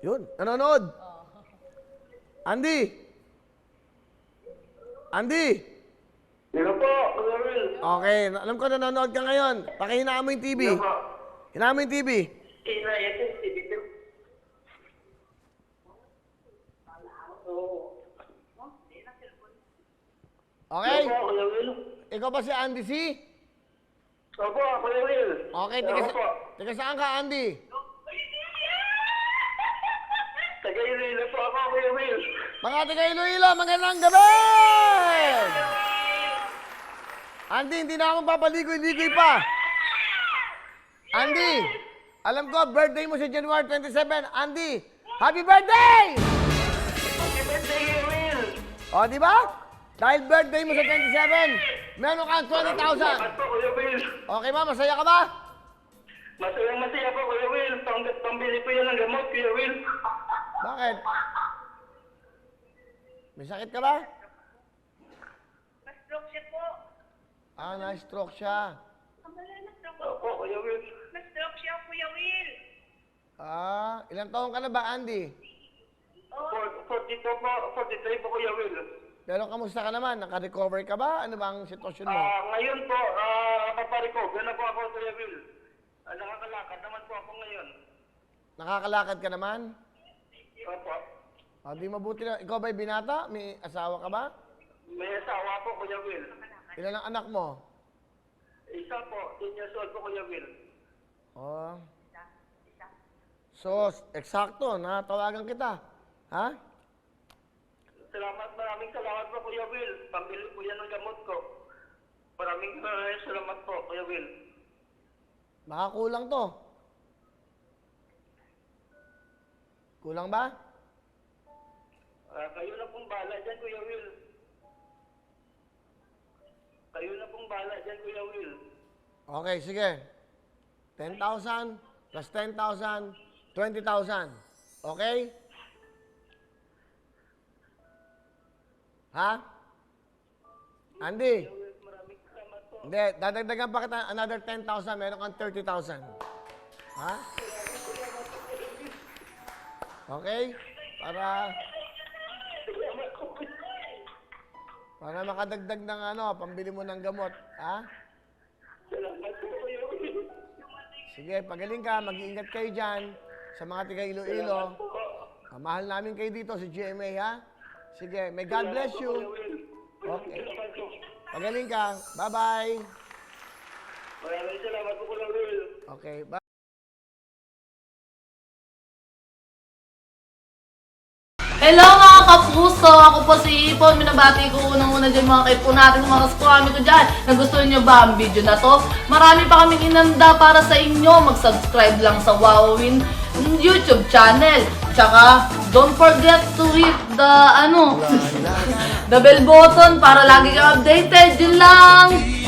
Yun, nanonood. Andy! Andy! Dito po, Kuya Will. Okay, alam ko nanonood ka ngayon. Pakihinaan mo yung TV. Dito po. Hinaan mo yung TV. Kinayat yung TV ko. Okay? Dito po, Kuya Will. Ikaw ba si Andy C? Opo, Kuya Will. Okay, Opo. taga saan ka, Andy? Taga-Iloilo po ako, Kuya Will. Mga taga Iloilo, magandang gabi! Andy, hindi na akong papaligoy-ligoy pa. Andy, alam ko, birthday mo sa January 27. Andy, happy birthday! Happy birthday, Kuya Will. O, di ba? Dahil birthday mo sa 27, meron kang 20,000. Salamat po, Kuya Will. Okay ba? Masaya ka ba? Masaya po, Kuya Will. Pambili po yan ng gamot, Kuya Will. Bakit? May sakit ka ba? Na-stroke siya po. Ah, na-stroke siya. Ang bala na-stroke po. Opo, Kuya Will. Na-stroke siya, Kuya Will. Ah, ilang taon ka na ba, Andy? 42 po, 43 po, Kuya Will. Pero kamusta ka naman? Naka-recover ka ba? Ano ba ang sitwasyon mo? Ngayon po, paparecover na po ako, Kuya Will. Nakakalakad naman po ako ngayon. Nakakalakad ka naman? Opo. Ah, di mabuti na. Ikaw ba'y binata? May asawa ka ba? May asawa po, Kuya Will. Ilan ang anak mo? Isa po, 10 years old po, Kuya Will. Oh. So, eksakto, natawagan kita. Ha? Maraming salamat po, Kuya Will. Pambili po yan ng gamot ko. Maraming salamat po, Kuya Will. Baka kulang to. Kulang ba? Kayo na pong bahala dyan, Kuya Will. Kayo na pong bahala dyan, Kuya Will. Okay, sige. 10,000 plus 10,000, 20,000. Okay? Ha? Andy? Maraming salamat po. Hindi, dadagdagan pa kita another 10,000, meron kang 30,000. Ha? Okay? Para makadagdag ng pambili mo ng gamot. Ha? Salamat po, Kuya Will. Sige, pagaling ka, mag-iingat kayo dyan sa mga tiga Iloilo. Mahal namin kayo dito sa GMA, ha? Sige, may God bless you. Okay. Pagaling ka. Bye-bye. Maraming salamat po, Kuya Will. Okay, bye. Hello mga kapuso! Ako po si Ipon. Minabati ko unang-una dyan mga kaipo natin, mga kaskwami ko dyan. Nagustuhan nyo ba ang video na to? Marami pa kaming inanda para sa inyo. Mag-subscribe lang sa Wowin YouTube channel. Tsaka, don't forget to hit the, the bell button para lagi kang updated. Yun lang!